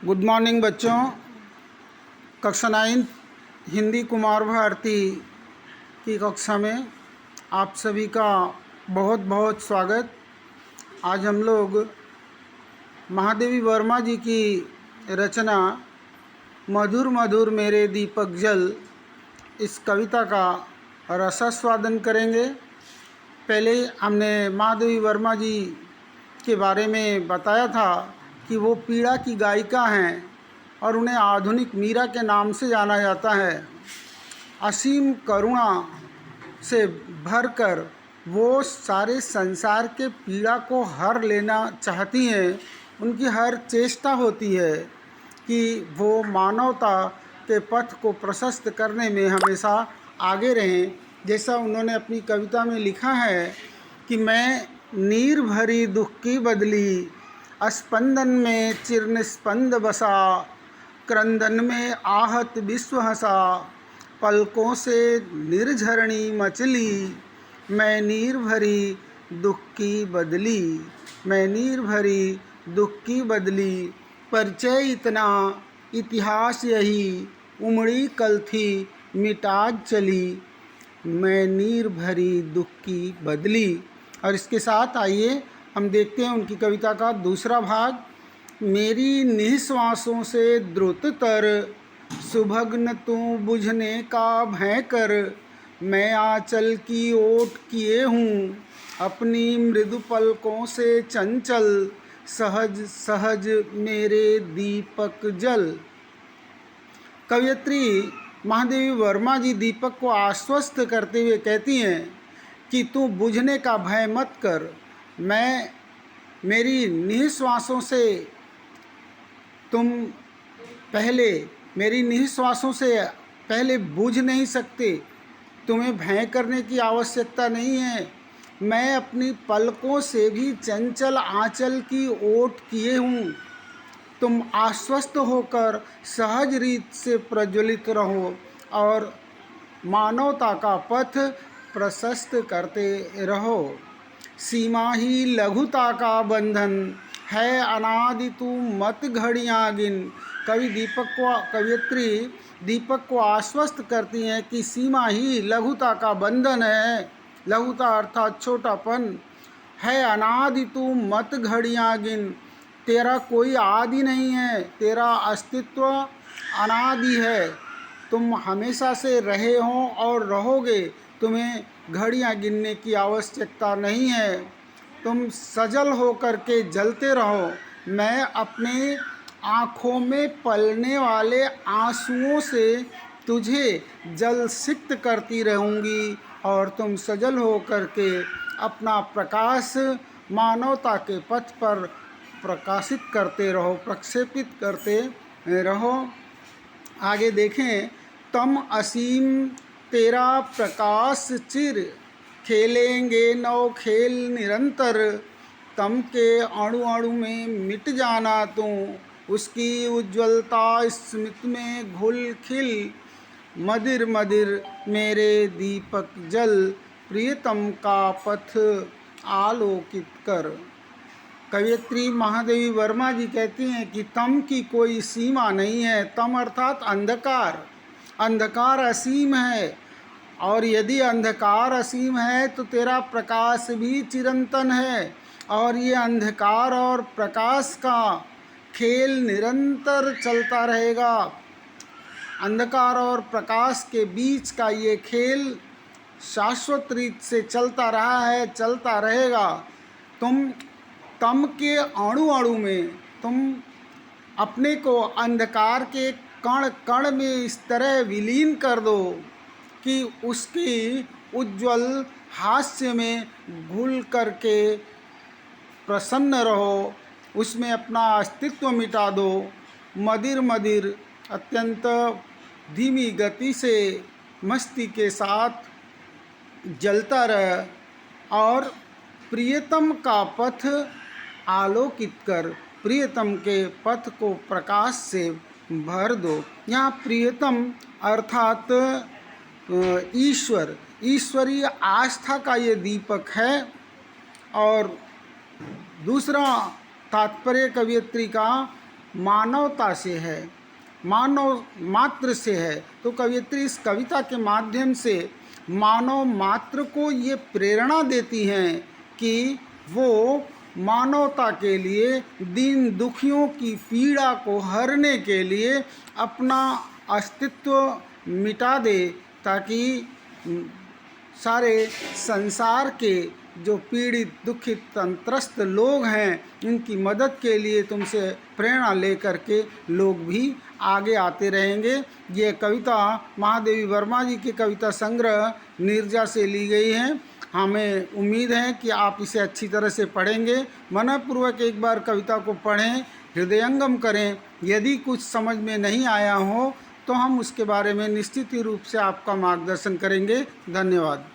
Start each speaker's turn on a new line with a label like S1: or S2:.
S1: Good morning बच्चों। कक्षा 9 हिंदी कुमार भारती की कक्षा में आप सभी का बहुत बहुत स्वागत। आज हम लोग महादेवी वर्मा जी की रचना मधुर मधुर मेरे दीपक जल इस कविता का रसास्वादन करेंगे। पहले हमने महादेवी वर्मा जी के बारे में बताया था कि वो पीड़ा की गायिका हैं और उन्हें आधुनिक मीरा के नाम से जाना जाता है। असीम करुणा से भरकर वो सारे संसार के पीड़ा को हर लेना चाहती हैं। उनकी हर चेष्टा होती है कि वो मानवता के पथ को प्रशस्त करने में हमेशा आगे रहें। जैसा उन्होंने अपनी कविता में लिखा है कि मैं नीर भरी दुख की बदली, स्पंदन में चिरनिस्पंद बसा, क्रंदन में आहत विश्व हंसा, पलकों से निर्झरणी मचली, मैं नीर भरी दुख की बदली, मैं नीर भरी दुख की बदली, परिचय इतना इतिहास यही, उमड़ी कल थी मिटाज चली, मैं नीर भरी दुख की बदली। और इसके साथ आइए हम देखते हैं उनकी कविता का दूसरा भाग। मेरी निःश्वासों से द्रुततर, सुभग्न तू बुझने का भय कर, मैं आंचल की ओट किए हूँ, अपनी मृदु पलकों से चंचल, सहज सहज मेरे दीपक जल। कवयित्री महादेवी वर्मा जी दीपक को आश्वस्त करते हुए कहती हैं कि तू बुझने का भय मत कर, मैं मेरी निःश्वासों से तुम पहले मेरी निःश्वासों से पहले बुझ नहीं सकते, तुम्हें भय करने की आवश्यकता नहीं है। मैं अपनी पलकों से भी चंचल आंचल की ओट किए हूँ। तुम आश्वस्त होकर सहज रीत से प्रज्वलित रहो और मानवता का पथ प्रशस्त करते रहो। सीमा ही लघुता का बंधन है, अनादि तू मत घड़ियाँ गिन। कवियत्री दीपक को आश्वस्त करती हैं कि सीमा ही लघुता का बंधन है। लघुता अर्थात छोटापन है। अनादि तू मत घड़ियाँ गिन, तेरा कोई आदि नहीं है, तेरा अस्तित्व अनादि है। तुम हमेशा से रहे हो और रहोगे, तुम्हें घड़ियाँ गिनने की आवश्यकता नहीं है। तुम सजल होकर के जलते रहो, मैं अपने आँखों में पलने वाले आंसुओं से तुझे जल सिक्त करती रहूँगी और तुम सजल होकर के अपना प्रकाश मानवता के पथ पर प्रकाशित करते रहो, प्रक्षेपित करते रहो। आगे देखें। तम असीम तेरा प्रकाश चिर, खेलेंगे नौ खेल निरंतर, तम के अणु अणु में मिट जाना तू, उसकी उज्ज्वलता स्मित में घुल खिल, मदिर मदिर मेरे दीपक जल, प्रियतम का पथ आलोकित कर। कवयित्री महादेवी वर्मा जी कहती हैं कि तम की कोई सीमा नहीं है। तम अर्थात अंधकार। अंधकार असीम है और यदि अंधकार असीम है तो तेरा प्रकाश भी चिरंतन है। और ये अंधकार और प्रकाश का खेल निरंतर चलता रहेगा। अंधकार और प्रकाश के बीच का ये खेल शाश्वत रीत से चलता रहा है, चलता रहेगा। तुम तम के अणु अणु में तुम अपने को अंधकार के कण कण में इस तरह विलीन कर दो कि उसकी उज्ज्वल हास्य में घुल करके प्रसन्न रहो, उसमें अपना अस्तित्व मिटा दो। मदिर मदिर अत्यंत धीमी गति से मस्ती के साथ जलता रह और प्रियतम का पथ आलोकित कर, प्रियतम के पथ को प्रकाश से भर दो। यहाँ प्रियतम अर्थात ईश्वर, ईश्वरीय आस्था का ये दीपक है। और दूसरा तात्पर्य कवयित्री का मानवता से है, मानव मात्र से है। तो कवयित्री इस कविता के माध्यम से मानव मात्र को ये प्रेरणा देती हैं कि वो मानवता के लिए, दीन दुखियों की पीड़ा को हरने के लिए अपना अस्तित्व मिटा दे, ताकि सारे संसार के जो पीड़ित दुखित तंत्रस्त लोग हैं उनकी मदद के लिए तुमसे प्रेरणा लेकर के लोग भी आगे आते रहेंगे। ये कविता महादेवी वर्मा जी के कविता संग्रह नीरजा से ली गई है। हमें उम्मीद है कि आप इसे अच्छी तरह से पढ़ेंगे। मनःपूर्वक एक बार कविता को पढ़ें, हृदयंगम करें। यदि कुछ समझ में नहीं आया हो तो हम उसके बारे में निश्चित ही रूप से आपका मार्गदर्शन करेंगे। धन्यवाद।